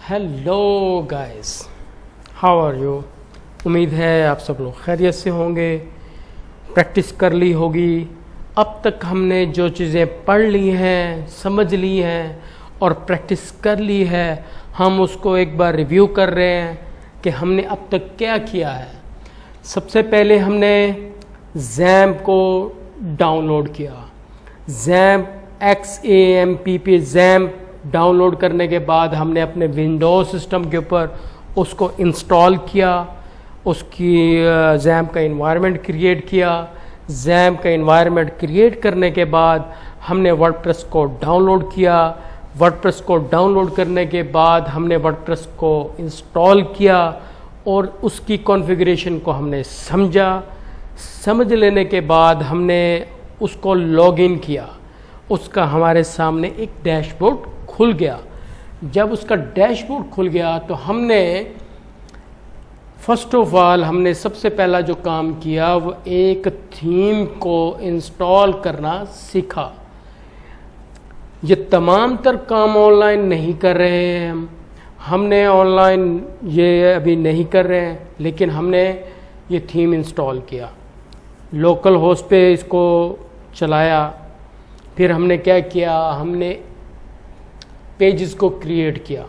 Hello guys, how are you. उम्मीद है आप सब लोग खैरियत से होंगे, प्रैक्टिस कर ली होगी। अब तक हमने जो चीज़ें पढ़ ली हैं, समझ ली हैं और प्रैक्टिस कर ली है, हम उसको एक बार रिव्यू कर रहे हैं कि हमने अब तक क्या किया है। सबसे पहले हमने XAMPP को डाउनलोड किया। XAMPP XAMPP डाउनलोड करने के बाद हमने अपने विंडोज़ सिस्टम के ऊपर उसको इंस्टॉल किया, उसकी XAMPP का इन्वायरमेंट क्रिएट किया। XAMPP का इन्वायरमेंट क्रिएट करने के बाद हमने वर्डप्रेस को डाउनलोड किया। वर्डप्रेस को डाउनलोड करने के बाद हमने वर्डप्रेस को इंस्टॉल किया और उसकी कॉन्फ़िगरेशन को हमने समझा। समझ लेने के बाद हमने उसको लॉगिन किया। उसका हमारे सामने एक डैशबोर्ड खुल गया। जब उसका डैशबोर्ड खुल गया तो हमने फर्स्ट ऑफ ऑल हमने सबसे पहला जो काम किया वो एक थीम को इंस्टॉल करना सीखा। ये तमाम तर काम ऑनलाइन नहीं कर रहे हैं हमने ऑनलाइन ये अभी नहीं कर रहे हैं, लेकिन हमने ये थीम इंस्टॉल किया, लोकल होस्ट पे इसको चलाया। फिर हमने क्या किया, हमने पेजेस को क्रिएट किया।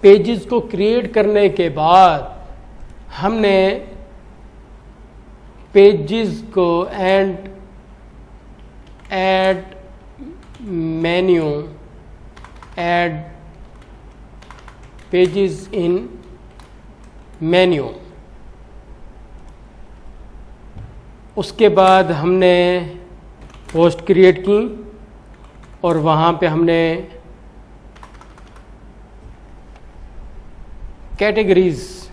पेजेस को क्रिएट करने के बाद हमने पेजेस को add menu, add pages in menu. उसके बाद हमने पोस्ट क्रिएट की और वहाँ पे हमने कैटेगरीज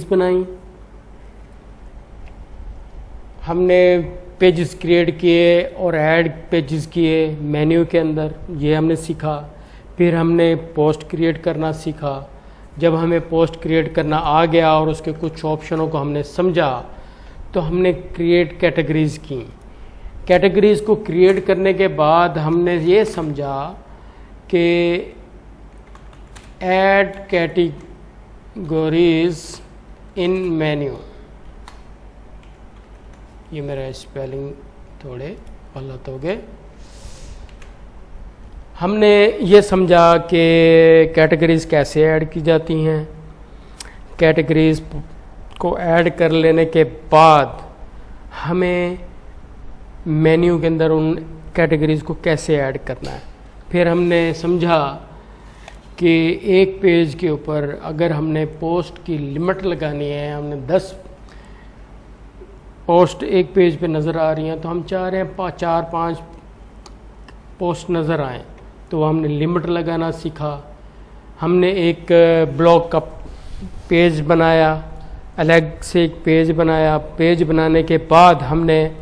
बनाई। हमने पेजेस क्रिएट किए और ऐड पेजेस किए मेन्यू के अंदर, ये हमने सीखा। फिर हमने पोस्ट क्रिएट करना सीखा। जब हमें पोस्ट क्रिएट करना आ गया और उसके कुछ ऑप्शनों को हमने समझा तो हमने क्रिएट कैटेगरीज़ की। कैटेगरीज़ को क्रिएट करने के बाद हमने ये समझा कि ऐड कैटेगरीज इन मेन्यू, ये मेरा स्पेलिंग थोड़े गलत हो गए। हमने ये समझा कि कैटेगरीज़ कैसे ऐड की जाती हैं। कैटेगरीज़ को ऐड कर लेने के बाद हमें मेन्यू के अंदर उन कैटेगरीज़ को कैसे ऐड करना है। फिर हमने समझा कि एक पेज के ऊपर अगर हमने पोस्ट की लिमिट लगानी है, हमने 10 पोस्ट एक पेज पे नज़र आ रही हैं, तो हम चाह रहे हैं 4-5 पोस्ट नज़र आएँ, तो हमने लिमिट लगाना सीखा। हमने एक ब्लॉग का पेज बनाया, अलग से एक पेज बनाया। पेज बनाने के बाद हमने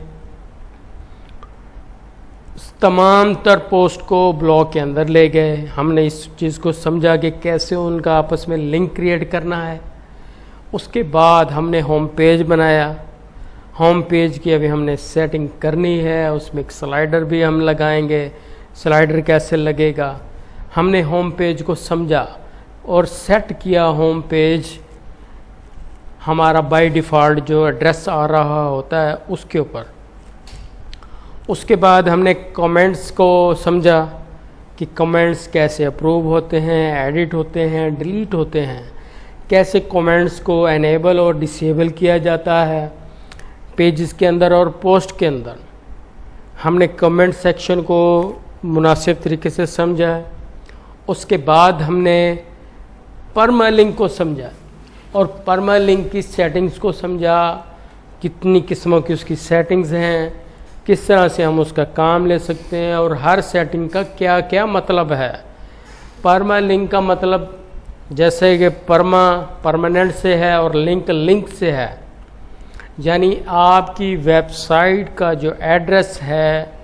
तमाम तर पोस्ट को ब्लॉग के अंदर ले गए। हमने इस चीज़ को समझा कि कैसे उनका आपस में लिंक क्रिएट करना है। उसके बाद हमने होम पेज बनाया। होम पेज की अभी हमने सेटिंग करनी है, उसमें एक स्लाइडर भी हम लगाएंगे। स्लाइडर कैसे लगेगा, हमने होम पेज को समझा और सेट किया। होम पेज हमारा बाय डिफ़ॉल्ट जो एड्रेस आ रहा होता है उसके ऊपर। उसके बाद हमने कमेंट्स को समझा कि कमेंट्स कैसे अप्रूव होते हैं, एडिट होते हैं, डिलीट होते हैं, कैसे कमेंट्स को एनेबल और डिसेबल किया जाता है पेजेस के अंदर और पोस्ट के अंदर। हमने कमेंट सेक्शन को मुनासिब तरीके से समझा। उसके बाद हमने परमालिंक को समझा और परमालिंक की सेटिंग्स को समझा, कितनी किस्मों की उसकी सेटिंग्स हैं, किस तरह से हम उसका काम ले सकते हैं और हर सेटिंग का क्या क्या मतलब है। परमालिंक का मतलब जैसे कि परमानेंट से है और लिंक से है, यानी आपकी वेबसाइट का जो एड्रेस है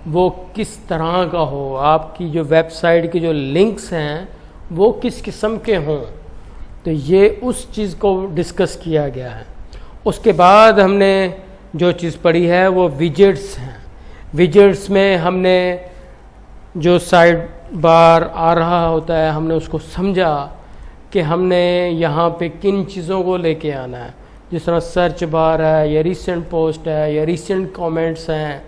वो किस तरह का हो, आपकी जो वेबसाइट के जो लिंक्स हैं वो किस किस्म के हों। तो ये उस चीज़ को डिस्कस किया गया है। उसके बाद हमने जो चीज़ पढ़ी है वो विजेट्स हैं। विजेट्स में हमने जो साइड बार आ रहा होता है हमने उसको समझा कि हमने यहाँ पे किन चीज़ों को लेके आना है। जिस तरह सर्च बार है या रीसेंट पोस्ट है या रीसेंट कमेंट्स हैं।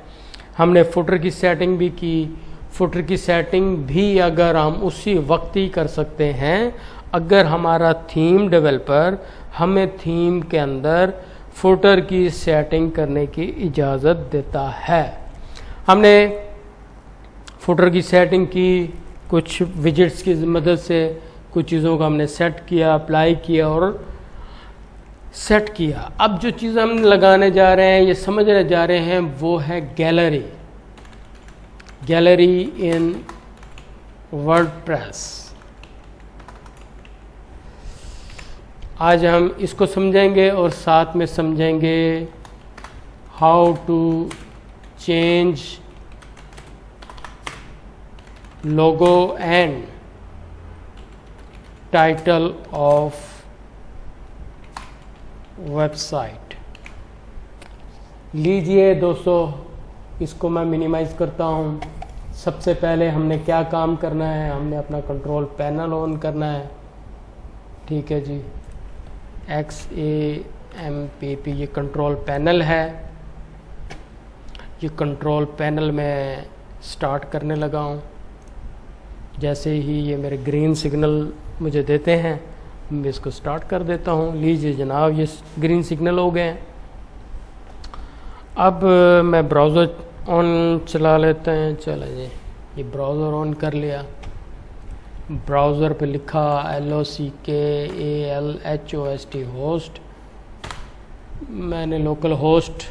हमने फुटर की सेटिंग भी की। फुटर की सेटिंग भी अगर हम उसी वक्त ही कर सकते हैं अगर हमारा थीम डेवलपर हमें थीम के अंदर फुटर की सेटिंग करने की इजाज़त देता है। हमने फुटर की सेटिंग की, कुछ विजेट्स की मदद से कुछ चीज़ों को हमने सेट किया, अप्लाई किया और सेट किया। अब जो चीज़ हम लगाने जा रहे हैं, ये समझने जा रहे हैं, वो है गैलरी। गैलरी इन वर्डप्रेस। आज हम इसको समझेंगे और साथ में समझेंगे how to change logo and title of website. लीजिए दोस्तों, इसको मैं मिनिमाइज करता हूँ। सबसे पहले हमने क्या काम करना है, हमने अपना कंट्रोल पैनल ऑन करना है। ठीक है जी, XAMPP ये कंट्रोल पैनल है। ये कंट्रोल पैनल में स्टार्ट करने लगा हूँ। जैसे ही ये मेरे ग्रीन सिग्नल मुझे देते हैं मैं इसको स्टार्ट कर देता हूँ। लीजिए जनाब, ये ग्रीन सिग्नल हो गए हैं। अब मैं ब्राउज़र ऑन चला लेते हैं। चलो जी, ये ब्राउज़र ऑन कर लिया। ब्राउज़र पे लिखा LOCKALHOST होस्ट। मैंने लोकल होस्ट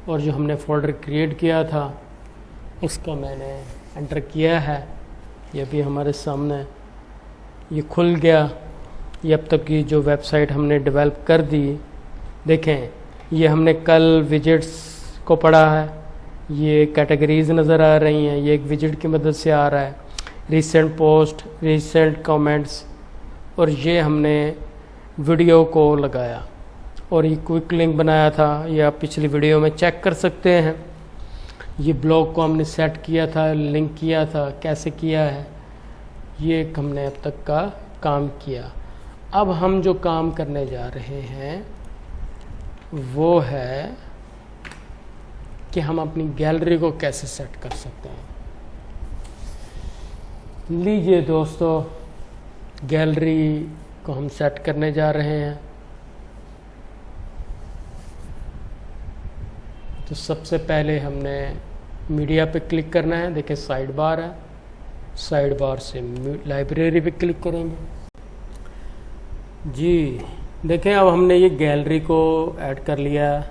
और जो हमने फ़ोल्डर क्रिएट किया था उसका मैंने एंटर किया है। ये भी हमारे सामने ये खुल गया। ये अब तक की जो वेबसाइट हमने डेवलप कर दी, देखें ये हमने कल विजेट्स को पढ़ा है। ये कैटेगरीज नज़र आ रही हैं, ये एक विजेट की मदद से आ रहा है। रीसेंट पोस्ट, रीसेंट कमेंट्स, और ये हमने वीडियो को लगाया और ये क्विक लिंक बनाया था। ये आप पिछली वीडियो में चेक कर सकते हैं। ये ब्लॉग को हमने सेट किया था, लिंक किया था, कैसे किया है, ये हमने अब तक का काम किया। अब हम जो काम करने जा रहे हैं वो है कि हम अपनी गैलरी को कैसे सेट कर सकते हैं। लीजिए दोस्तों, गैलरी को हम सेट करने जा रहे हैं। तो सबसे पहले हमने मीडिया पे क्लिक करना है। देखिए साइड बार है, साइड बार से लाइब्रेरी पे क्लिक करेंगे जी। देखें अब हमने ये गैलरी को ऐड कर लिया।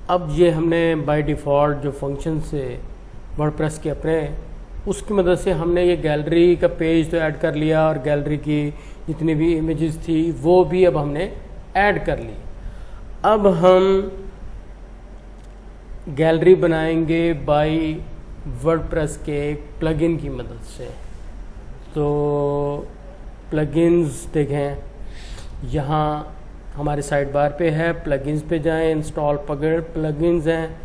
अब ये हमने बाय डिफ़ॉल्ट जो फंक्शन से वर्डप्रेस के अपने उसकी मदद से हमने ये गैलरी का पेज तो ऐड कर लिया और गैलरी की जितनी भी इमेजेस थी वो भी अब हमने ऐड कर ली। अब हम गैलरी बनाएंगे बाय वर्डप्रेस के प्लगइन की मदद से। तो प्लगइन्स देखें, यहाँ हमारे साइड बार पे है, प्लगइन्स पे जाएं, इंस्टॉल प्लगइन्स हैं,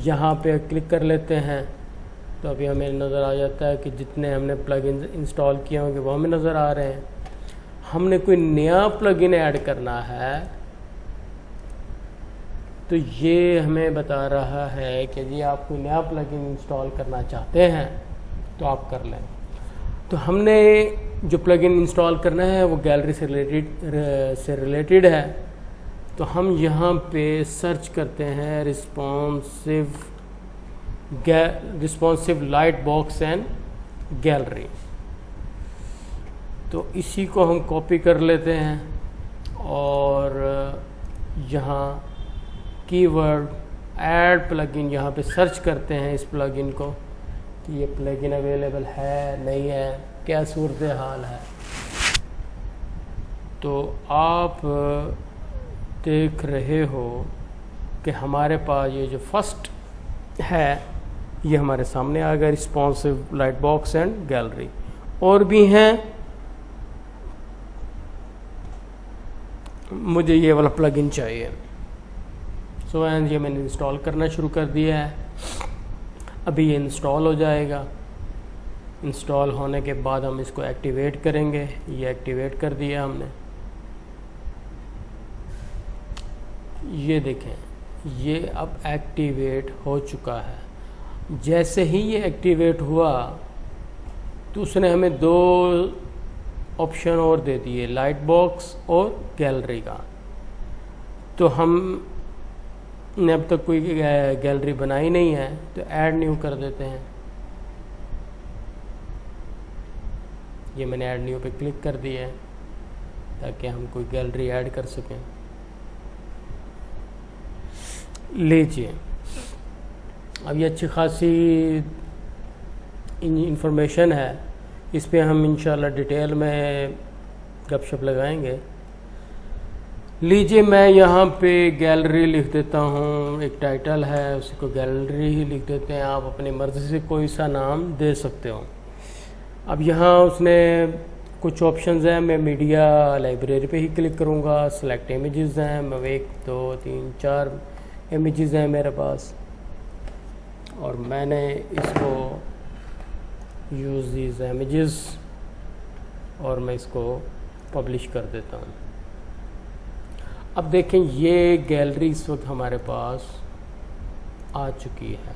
यहाँ पे क्लिक कर लेते हैं। तो अभी हमें नज़र आ जाता है कि जितने हमने प्लगइन्स इंस्टॉल किए होंगे वो हमें नज़र आ रहे हैं। हमने कोई नया प्लगइन ऐड करना है तो ये हमें बता रहा है कि जी आप कोई नया प्लगइन इंस्टॉल करना चाहते हैं तो आप कर लें। तो हमने जो प्लगइन इंस्टॉल करना है वो गैलरी से रिलेटेड है। तो हम यहाँ पे सर्च करते हैं responsive light box and gallery. तो इसी को हम कॉपी कर लेते हैं और यहाँ कीवर्ड ऐड प्लगइन यहाँ पे सर्च करते हैं इस प्लगइन को कि ये प्लगइन अवेलेबल है नहीं है, क्या सूरत हाल है। तो आप देख रहे हो कि हमारे पास ये जो फर्स्ट है ये हमारे सामने आ गया, responsive light box and gallery. और भी हैं, मुझे ये वाला प्लगइन चाहिए। सो एंड ये मैंने इंस्टॉल करना शुरू कर दिया है। अभी ये इंस्टॉल हो जाएगा। इंस्टॉल होने के बाद हम इसको एक्टिवेट करेंगे। ये एक्टिवेट कर दिया हमने। ये देखें, ये अब एक्टिवेट हो चुका है। जैसे ही ये एक्टिवेट हुआ तो उसने हमें दो ऑप्शन और दे दिए, लाइट बॉक्स और गैलरी का। तो हमने अब तक कोई गैलरी बनाई नहीं है, तो ऐड न्यू कर देते हैं। ये मैंने ऐड न्यू पे क्लिक कर दिया है ताकि हम कोई गैलरी ऐड कर सकें। लीजिए, अब ये अच्छी खासी इंफॉर्मेशन है, इस पे हम इंशाल्लाह डिटेल में गपशप लगाएंगे। लीजिए, मैं यहाँ पे गैलरी लिख देता हूँ, एक टाइटल है उसको गैलरी ही लिख देते हैं। आप अपनी मर्ज़ी से कोई सा नाम दे सकते हो। अब यहाँ उसने कुछ ऑप्शंस हैं, मैं मीडिया लाइब्रेरी पे ही क्लिक करूँगा। सेलेक्ट इमेजेस हैं, मैं 1 2 3 4 इमेजेस हैं मेरे पास, और मैंने इसको यूज़ दीज इमेजेस और मैं इसको पब्लिश कर देता हूँ। अब देखें, ये गैलरी इस वक्त हमारे पास आ चुकी है,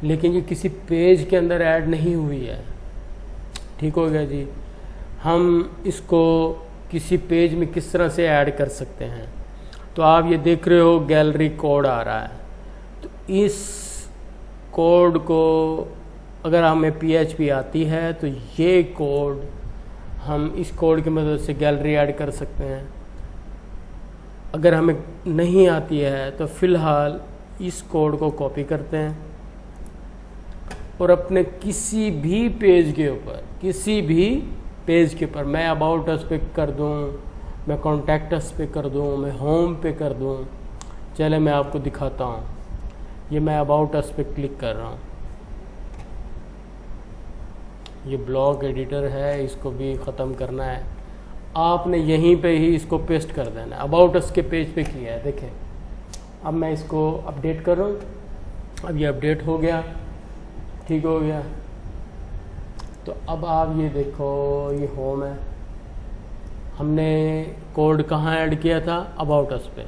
लेकिन ये किसी पेज के अंदर ऐड नहीं हुई है। ठीक हो गया जी। हम इसको किसी पेज में किस तरह से ऐड कर सकते हैं, तो आप ये देख रहे हो गैलरी कोड आ रहा है। तो इस कोड को अगर हमें PHP आती है तो ये कोड, हम इस कोड की मदद से गैलरी ऐड कर सकते हैं। अगर हमें नहीं आती है तो फ़िलहाल इस कोड को कॉपी करते हैं और अपने किसी भी पेज के ऊपर, मैं अबाउट अस पे कर दूँ, मैं कॉन्टैक्ट अस पे कर दूँ, मैं होम पे कर दूँ। चले मैं आपको दिखाता हूँ। ये मैं अबाउट अस पे क्लिक कर रहा हूँ। ये ब्लॉग एडिटर है, इसको भी ख़त्म करना है। आपने यहीं पे ही इसको पेस्ट कर देना है। अबाउट अस के पेज पे किया है, देखें। अब मैं इसको अपडेट कर रहा हूँ। अब ये अपडेट हो गया, ठीक हो गया। तो अब आप ये देखो, ये होम है। हमने कोड कहाँ ऐड किया था? अबाउट अस पे।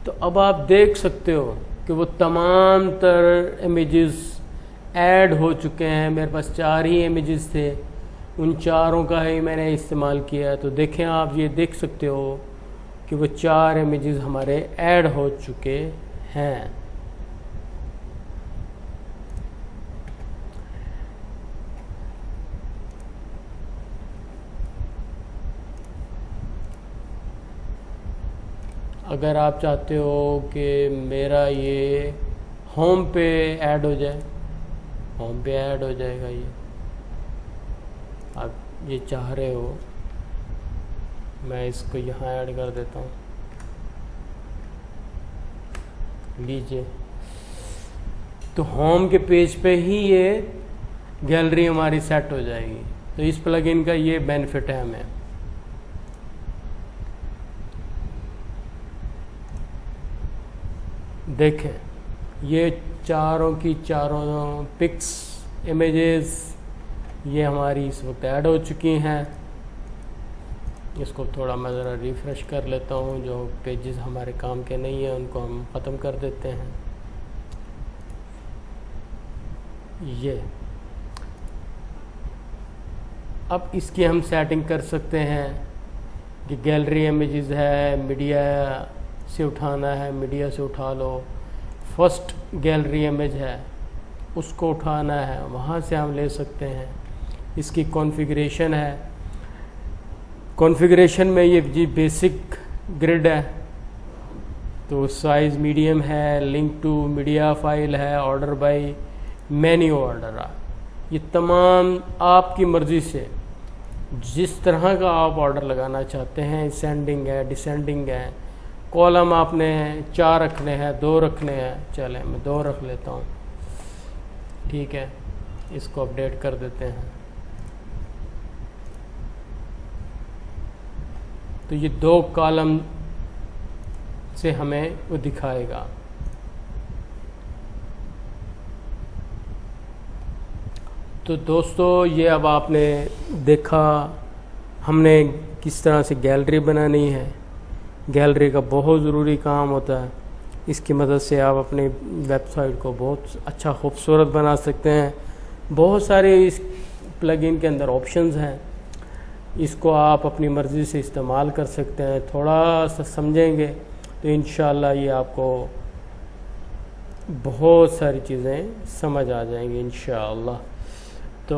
तो अब आप देख सकते हो कि वो तमाम तर इमेजेस ऐड हो चुके हैं। मेरे पास 4 ही इमेजेस थे, उन चारों का ही मैंने इस्तेमाल किया। तो देखें, आप ये देख सकते हो कि वो 4 इमेजेस हमारे ऐड हो चुके हैं। अगर आप चाहते हो कि मेरा ये होम पे ऐड हो जाए, होम पे ऐड हो जाएगा। ये आप ये चाह रहे हो, मैं इसको यहाँ ऐड कर देता हूँ। लीजिए, तो होम के पेज पे ही ये गैलरी हमारी सेट हो जाएगी। तो इस प्लगइन का ये बेनिफिट है हमें। देखें, ये चारों की चारों पिक्स, इमेजेस ये हमारी इस वक्त ऐड हो चुकी हैं। इसको थोड़ा मैं ज़रा रिफ़्रेश कर लेता हूँ। जो पेजेस हमारे काम के नहीं हैं उनको हम ख़त्म कर देते हैं। ये अब इसकी हम सेटिंग कर सकते हैं कि गैलरी इमेजेस है, मीडिया से उठाना है, मीडिया से उठा लो। फर्स्ट गैलरी इमेज है, उसको उठाना है, वहाँ से हम ले सकते हैं। इसकी कॉन्फ़िगरेशन है, कॉन्फ़िगरेशन में ये जी बेसिक ग्रिड है, तो साइज़ मीडियम है, लिंक टू मीडिया फाइल है, ऑर्डर बाय मेन्यू ऑर्डर है। ये तमाम आपकी मर्ज़ी से जिस तरह का आप ऑर्डर लगाना चाहते हैं, असेंडिंग है, डिसेंडिंग है। कॉलम आपने 4 रखने हैं, 2 रखने हैं, चलें मैं 2 रख लेता हूँ। ठीक है, इसको अपडेट कर देते हैं। तो ये 2 कॉलम से हमें वो दिखाएगा। तो दोस्तों ये अब आपने देखा हमने किस तरह से गैलरी बनानी है। गैलरी का बहुत ज़रूरी काम होता है, इसकी मदद से आप अपनी वेबसाइट को बहुत अच्छा खूबसूरत बना सकते हैं। बहुत सारे इस प्लगइन के अंदर ऑप्शंस हैं, इसको आप अपनी मर्ज़ी से इस्तेमाल कर सकते हैं। थोड़ा सा समझेंगे तो इंशाल्लाह ये आपको बहुत सारी चीज़ें समझ आ जाएंगी इंशाल्लाह। तो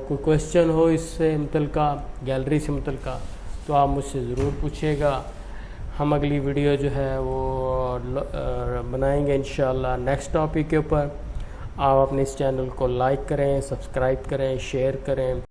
कोई क्वेश्चन हो इससे मुतल्लिका, गैलरी से मुतल्लिका, तो आप मुझसे ज़रूर पूछिएगा। हम अगली वीडियो जो है वो बनाएंगे इंशाल्लाह नेक्स्ट टॉपिक के ऊपर। आप अपने इस चैनल को लाइक करें, सब्सक्राइब करें, शेयर करें।